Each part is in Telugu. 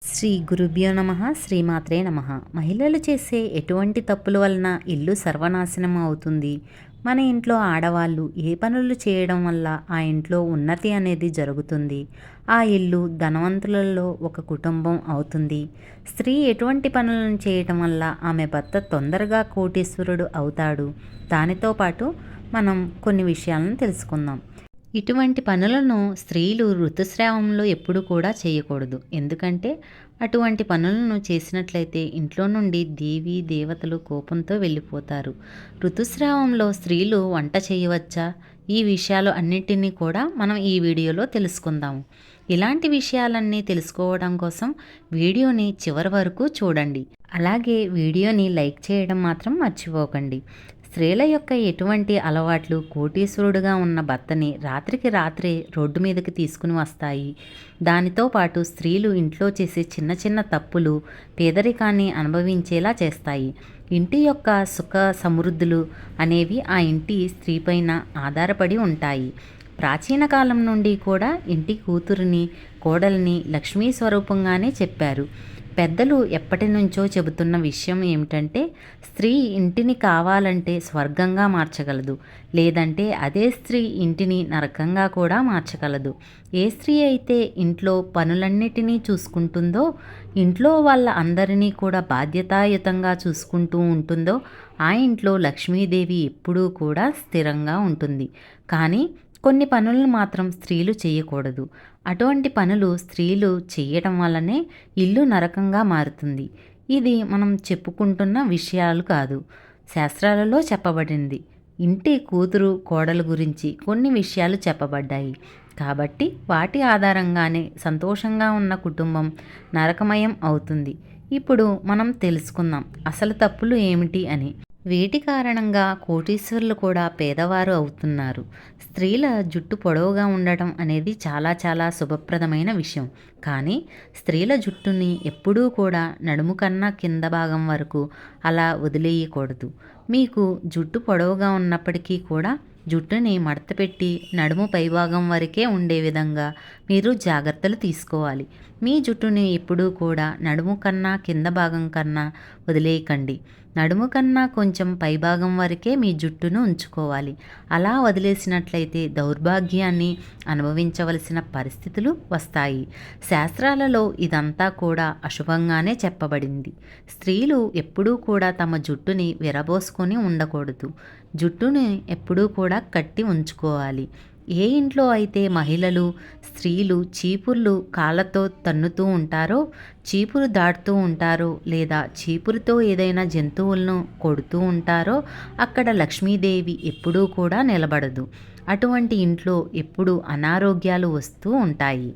శ్రీ గురుభ్యో నమః శ్రీమాత్రే నమః. మహిళలు చేసే ఎటువంటి తప్పుల వలన ఇల్లు సర్వనాశనం అవుతుంది? మన ఇంట్లో ఆడవాళ్ళు ఏ పనులు చేయడం వల్ల ఆ ఇంట్లో ఉన్నతి అనేది జరుగుతుంది? ఆ ఇల్లు ధనవంతులలో ఒక కుటుంబం అవుతుంది. స్త్రీ ఎటువంటి పనులను చేయటం వల్ల ఆమె భర్త తొందరగా కోటీశ్వరుడు అవుతాడు? దానితో పాటు మనం కొన్ని విషయాలను తెలుసుకుందాం. ఇటువంటి పనులను స్త్రీలు ఋతుస్రావంలో ఎప్పుడు కూడా చేయకూడదు. ఎందుకంటే అటువంటి పనులను చేసినట్లయితే ఇంట్లో నుండి దేవీ దేవతలు కోపంతో వెళ్ళిపోతారు. ఋతుస్రావంలో స్త్రీలు వంట చేయవచ్చా? ఈ విషయాలు అన్నిటినీ కూడా మనం ఈ వీడియోలో తెలుసుకుందాము. ఇలాంటి విషయాలన్నీ తెలుసుకోవడం కోసం వీడియోని చివరి వరకు చూడండి. అలాగే వీడియోని లైక్ చేయడం మాత్రం మర్చిపోకండి. స్త్రీల యొక్క ఎటువంటి అలవాట్లు కోటీశ్వరుడుగా ఉన్న భర్తని రాత్రికి రాత్రే రోడ్డు మీదకి తీసుకుని వస్తాయి. దానితో పాటు స్త్రీలు ఇంట్లో చేసే చిన్న చిన్న తప్పులు పేదరికాన్ని అనుభవించేలా చేస్తాయి. ఇంటి యొక్క సుఖ సమృద్ధులు అనేవి ఆ ఇంటి స్త్రీపైన ఆధారపడి ఉంటాయి. ప్రాచీన కాలం నుండి కూడా ఇంటి కూతురిని కోడల్ని లక్ష్మీ స్వరూపంగానే చెప్పారు. పెద్దలు ఎప్పటి నుంచో చెబుతున్న విషయం ఏమిటంటే, స్త్రీ ఇంటిని కావాలంటే స్వర్గంగా మార్చగలదు, లేదంటే అదే స్త్రీ ఇంటిని నరకంగా కూడా మార్చగలదు. ఏ స్త్రీ అయితే ఇంట్లో పనులన్నిటినీ చూసుకుంటుందో, ఇంట్లో వాళ్ళ అందరినీ కూడా బాధ్యతాయుతంగా చూసుకుంటూ ఉంటుందో ఆ ఇంట్లో లక్ష్మీదేవి ఎప్పుడూ కూడా స్థిరంగా ఉంటుంది. కానీ కొన్ని పనులను మాత్రం స్త్రీలు చేయకూడదు. అటువంటి పనులు స్త్రీలు చేయటం వల్లనే ఇల్లు నరకంగా మారుతుంది. ఇది మనం చెప్పుకుంటున్న విషయాలు కాదు, శాస్త్రాలలో చెప్పబడింది. ఇంటి కూతురు కోడలు గురించి కొన్ని విషయాలు చెప్పబడ్డాయి. కాబట్టి వాటి ఆధారంగానే సంతోషంగా ఉన్న కుటుంబం నరకమయం అవుతుంది. ఇప్పుడు మనం తెలుసుకుందాం అసలు తప్పులు ఏమిటి అని. వీటి కారణంగా కోటీశ్వరులు కూడా పేదవారు అవుతున్నారు. స్త్రీల జుట్టు పొడవుగా ఉండటం అనేది చాలా చాలా శుభప్రదమైన విషయం. కానీ స్త్రీల జుట్టుని ఎప్పుడూ కూడా నడుము కన్నా కింద భాగం వరకు అలా వదిలేయకూడదు. మీకు జుట్టు పొడవుగా ఉన్నప్పటికీ కూడా జుట్టుని మడతపెట్టి నడుము పైభాగం వరకే ఉండే విధంగా మీరు జాగ్రత్తలు తీసుకోవాలి. మీ జుట్టుని ఎప్పుడూ కూడా నడుము కన్నా కింద భాగం కన్నా వదిలేయకండి. నడుము కన్నా కొంచెం పైభాగం వరకే మీ జుట్టును ఉంచుకోవాలి. అలా వదిలేసినట్లయితే దౌర్భాగ్యాన్ని అనుభవించవలసిన పరిస్థితులు వస్తాయి. శాస్త్రాలలో ఇదంతా కూడా అశుభంగానే చెప్పబడింది. స్త్రీలు ఎప్పుడూ కూడా తమ జుట్టుని విరబోసుకొని ఉండకూడదు. జుట్టుని ఎప్పుడూ కూడా కట్టి ఉంచుకోవాలి. ఏ ఇంట్లో అయితే మహిళలు స్త్రీలు చీపుర్లు కాళ్ళతో తన్నుతూ ఉంటారో, చీపురు దాటుతూ ఉంటారో, లేదా చీపురుతో ఏదైనా జంతువులను కొడుతూ ఉంటారో అక్కడ లక్ష్మీదేవి ఎప్పుడూ కూడా నిలబడదు. అటువంటి ఇంట్లో ఎప్పుడూ అనారోగ్యాలు వస్తూ ఉంటాయి.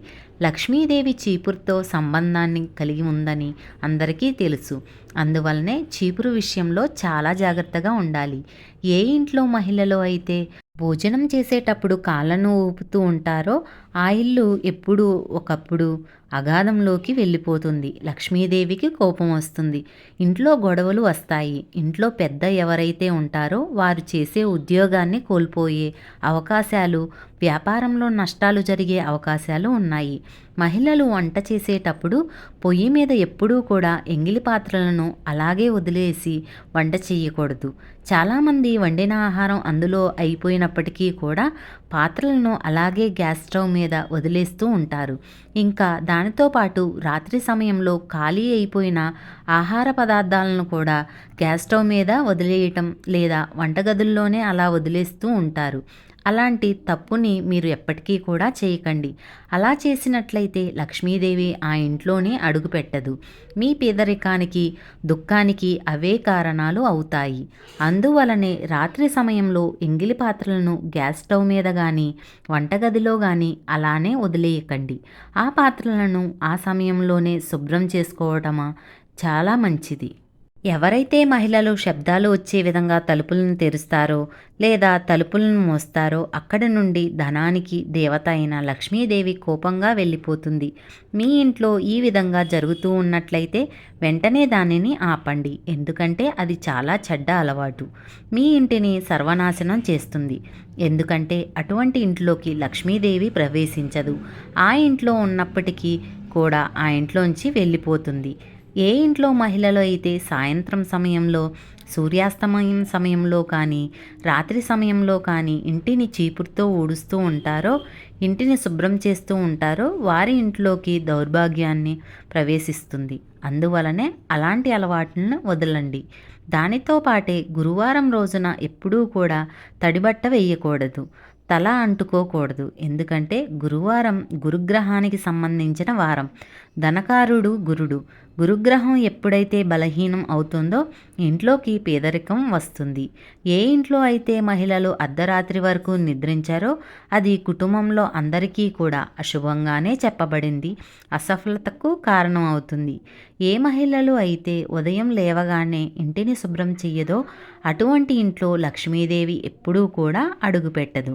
లక్ష్మీదేవి చీపురుతో సంబంధాన్ని కలిగి ఉందని అందరికీ తెలుసు. అందువల్లనే చీపురు విషయంలో చాలా జాగ్రత్తగా ఉండాలి. ఏ ఇంట్లో మహిళలు అయితే భోజనం చేసేటప్పుడు కాళ్ళను ఊపుతూ ఉంటారో ఆ ఇల్లు ఎప్పుడు ఒకప్పుడు అగాధంలోకి వెళ్ళిపోతుంది. లక్ష్మీదేవికి కోపం వస్తుంది. ఇంట్లో గొడవలు వస్తాయి. ఇంట్లో పెద్ద ఎవరైతే ఉంటారో వారు చేసే ఉద్యోగాన్ని కోల్పోయే అవకాశాలు, వ్యాపారంలో నష్టాలు జరిగే అవకాశాలు ఉన్నాయి. మహిళలు వంట చేసేటప్పుడు పొయ్యి మీద ఎప్పుడూ కూడా ఎంగిలి పాత్రలను అలాగే వదిలేసి వంట చేయకూడదు. చాలామంది వండిన ఆహారం అందులో అయిపోయినప్పటికీ కూడా పాత్రలను అలాగే గ్యాస్ స్టవ్ మీద వదిలేస్తూ ఉంటారు. ఇంకా దానితో పాటు రాత్రి సమయంలో ఖాళీ అయిపోయిన ఆహార పదార్థాలను కూడా గ్యాస్ స్టవ్ మీద వదిలేయటం లేదా వంటగదుల్లోనే అలా వదిలేస్తూ ఉంటారు. అలాంటి తప్పుని మీరు ఎప్పటికీ కూడా చేయకండి. అలా చేసినట్లయితే లక్ష్మీదేవి ఆ ఇంట్లోనే అడుగుపెట్టదు. మీ పేదరికానికి దుఃఖానికి అవే కారణాలు అవుతాయి. అందువలనే రాత్రి సమయంలో ఎంగిలి పాత్రలను గ్యాస్ స్టవ్ మీద కానీ వంటగదిలో కానీ అలానే వదిలేయకండి. ఆ పాత్రలను ఆ సమయంలోనే శుభ్రం చేసుకోవటమా చాలా మంచిది. ఎవరైతే మహిళలు శబ్దాలు వచ్చే విధంగా తలుపులను తెరుస్తారో లేదా తలుపులను మోస్తారో అక్కడి నుండి ధనానికి దేవత అయిన లక్ష్మీదేవి కోపంగా వెళ్ళిపోతుంది. మీ ఇంట్లో ఈ విధంగా జరుగుతూ ఉన్నట్లయితే వెంటనే దానిని ఆపండి. ఎందుకంటే అది చాలా చెడ్డ అలవాటు. మీ ఇంటిని సర్వనాశనం చేస్తుంది. ఎందుకంటే అటువంటి ఇంట్లోకి లక్ష్మీదేవి ప్రవేశించదు. ఆ ఇంట్లో ఉన్నప్పటికీ కూడా ఆ ఇంట్లోంచి వెళ్ళిపోతుంది. ఏ ఇంట్లో మహిళలు అయితే సాయంత్రం సమయంలో, సూర్యాస్తమయం సమయంలో కానీ, రాత్రి సమయంలో కానీ ఇంటిని చీపురుతో ఊడుస్తూ ఉంటారో, ఇంటిని శుభ్రం చేస్తూ ఉంటారో వారి ఇంట్లోకి దౌర్భాగ్యాన్ని ప్రవేశిస్తుంది. అందువలనే అలాంటి అలవాట్లను వదలండి. దానితో పాటే గురువారం రోజున ఎప్పుడూ కూడా తడిబట్ట వేయకూడదు, తల అంటుకోకూడదు. ఎందుకంటే గురువారం గురుగ్రహానికి సంబంధించిన వారం. ధనకారుడు గురుడు. గురుగ్రహం ఎప్పుడైతే బలహీనం అవుతుందో ఇంట్లోకి పేదరికం వస్తుంది. ఏ ఇంట్లో అయితే మహిళలు అర్ధరాత్రి వరకు నిద్రించారో అది కుటుంబంలో అందరికీ కూడా అశుభంగానే చెప్పబడింది, అసఫలతకు కారణం అవుతుంది. ఏ మహిళలు అయితే ఉదయం లేవగానే ఇంటిని శుభ్రం చెయ్యదో అటువంటి ఇంట్లో లక్ష్మీదేవి ఎప్పుడూ కూడా అడుగుపెట్టదు.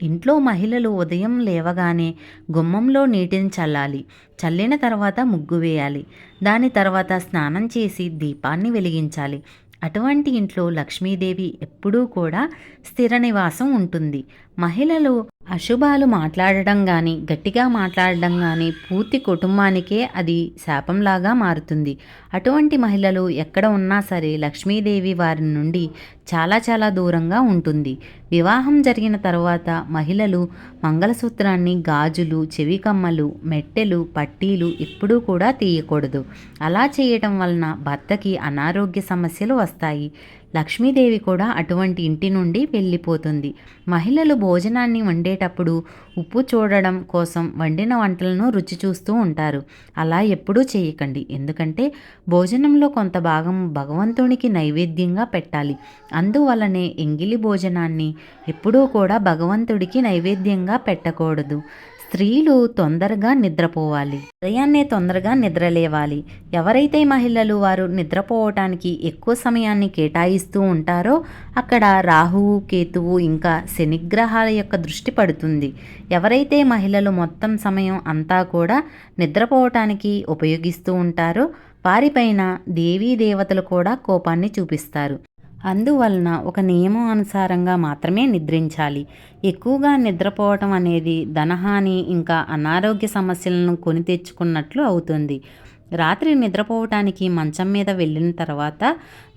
ఇంట్లో మహిళలు ఉదయం లేవగానే గుమ్మంలో నీటిని చల్లాలి. చల్లిన తర్వాత ముగ్గు వేయాలి. దాని తర్వాత స్నానం చేసి దీపాన్ని వెలిగించాలి. అటువంటి ఇంట్లో లక్ష్మీదేవి ఎప్పుడూ కూడా స్థిర నివాసం ఉంటుంది. మహిళలు అశుభాలు మాట్లాడడం కానీ, గట్టిగా మాట్లాడడం కానీ పూర్తి కుటుంబానికే అది శాపంలాగా మారుతుంది. అటువంటి మహిళలు ఎక్కడ ఉన్నా సరే లక్ష్మీదేవి వారి నుండి చాలా చాలా దూరంగా ఉంటుంది. వివాహం జరిగిన తర్వాత మహిళలు మంగళసూత్రాన్ని, గాజులు, చెవి కమ్మలు, మెట్టెలు, పట్టీలు ఎప్పుడూ కూడా తీయకూడదు. అలా చేయటం వలన భర్తకి అనారోగ్య సమస్యలు వస్తాయి. లక్ష్మీదేవి కూడా అటువంటి ఇంటి నుండి వెళ్ళిపోతుంది. మహిళలు భోజనాన్ని వండేటప్పుడు ఉప్పు చూడడం కోసం వండిన వంటలను రుచి చూస్తూ ఉంటారు. అలా ఎప్పుడూ చేయకండి. ఎందుకంటే భోజనంలో కొంత భాగం భగవంతునికి నైవేద్యంగా పెట్టాలి. అందువలనే ఎంగిలి భోజనాన్ని ఎప్పుడూ కూడా భగవంతుడికి నైవేద్యంగా పెట్టకూడదు. స్త్రీలు తొందరగా నిద్రపోవాలి, ఉదయాన్నే తొందరగా నిద్రలేవాలి. ఎవరైతే మహిళలు వారు నిద్రపోవటానికి ఎక్కువ సమయాన్ని కేటాయిస్తూ ఉంటారో అక్కడ రాహువు, కేతువు ఇంకా శనిగ్రహాల యొక్క దృష్టి పడుతుంది. ఎవరైతే మహిళలు మొత్తం సమయం అంతా కూడా నిద్రపోవటానికి ఉపయోగిస్తూ ఉంటారో వారిపైన దేవీ దేవతలు కూడా కోపాన్ని చూపిస్తారు. అందువలన ఒక నియమం అనుసారంగా మాత్రమే నిద్రించాలి. ఎక్కువగా నిద్రపోవటం అనేది ధనహాని ఇంకా అనారోగ్య సమస్యలను కొని తెచ్చుకున్నట్లు అవుతుంది. రాత్రి నిద్రపోవటానికి మంచం మీద వెళ్ళిన తర్వాత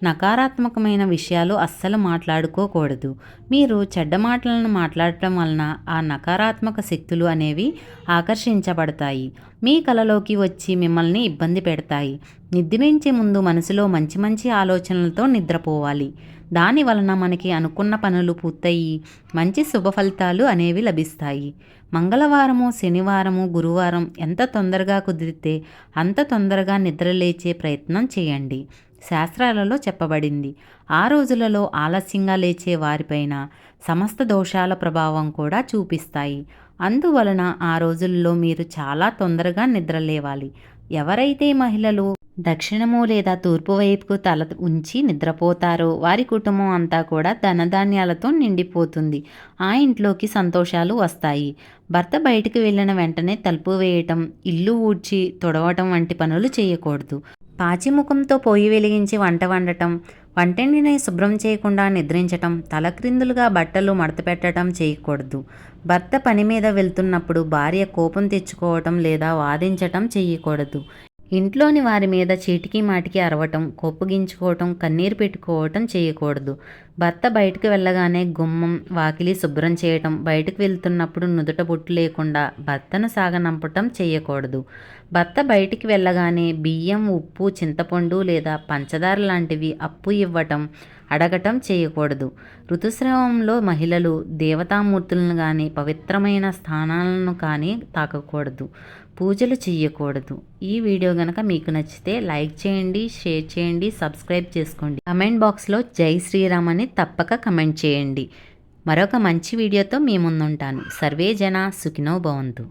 నకారాత్మకమైన విషయాలు అస్సలు మాట్లాడుకోకూడదు. మీరు చెడ్డ మాటలను మాట్లాడటం వలన ఆ నకారాత్మక శక్తులు అనేవి ఆకర్షించబడతాయి. మీ కలలోకి వచ్చి మిమ్మల్ని ఇబ్బంది పెడతాయి. నిద్రించే ముందు మనసులో మంచి మంచి ఆలోచనలతో నిద్రపోవాలి. దాని వలన మనకి అనుకున్న పనులు పూర్తయి మంచి శుభ ఫలితాలు అనేవి లభిస్తాయి. మంగళవారము, శనివారము, గురువారం ఎంత తొందరగా కుదిరితే అంత తొందరగా నిద్రలేచే ప్రయత్నం చేయండి. శాస్త్రాలలో చెప్పబడింది. ఆ రోజులలో ఆలస్యంగా లేచే వారిపైన సమస్త దోషాల ప్రభావం కూడా చూపిస్తాయి. అందువలన ఆ రోజుల్లో మీరు చాలా తొందరగా నిద్రలేవాలి. ఎవరైతే మహిళలు దక్షిణము లేదా తూర్పు వైపుకు తల ఉంచి నిద్రపోతారో వారి కుటుంబం అంతా కూడా ధనధాన్యాలతో నిండిపోతుంది. ఆ ఇంట్లోకి సంతోషాలు వస్తాయి. భర్త బయటికి వెళ్ళిన వెంటనే తలుపు వేయటం, ఇల్లు ఊడ్చి తుడవటం వంటి పనులు చేయకూడదు. పాచిముఖంతో పొయ్యి వెలిగించి వంట వండటం, వంటింటిని శుభ్రం చేయకుండా నిద్రించటం, తలక్రిందులుగా బట్టలు మడతపెట్టడం చేయకూడదు. భర్త పని మీద వెళ్తున్నప్పుడు భార్య కోపం తెచ్చుకోవటం లేదా వాదించటం చేయకూడదు. ఇంట్లోని వారి మీద చీటికి మాటికి అరవటం, కోపగించుకోవటం, కన్నీరు పెట్టుకోవటం చేయకూడదు. భర్త బయటకు వెళ్ళగానే గుమ్మం, వాకిలి శుభ్రం చేయటం, బయటకు వెళ్తున్నప్పుడు నుదుట బొట్టు లేకుండా భర్తను సాగనంపటం చేయకూడదు. భర్త బయటికి వెళ్ళగానే బియ్యం, ఉప్పు, చింతపండు లేదా పంచదార లాంటివి అప్పు ఇవ్వటం, అడగటం చేయకూడదు. ఋతుస్రావంలో మహిళలు దేవతామూర్తులను కానీ పవిత్రమైన స్థానాలను కానీ తాకకూడదు, పూజలు చేయకూడదు. ఈ వీడియో కనుక మీకు నచ్చితే లైక్ చేయండి, షేర్ చేయండి, సబ్స్క్రైబ్ చేసుకోండి. కమెంట్ బాక్స్లో జై శ్రీరామ్ అని తప్పక కమెంట్ చేయండి. మరొక మంచి వీడియోతో మీ ముందుంటాను. సర్వే జన సుఖినో భవంతు.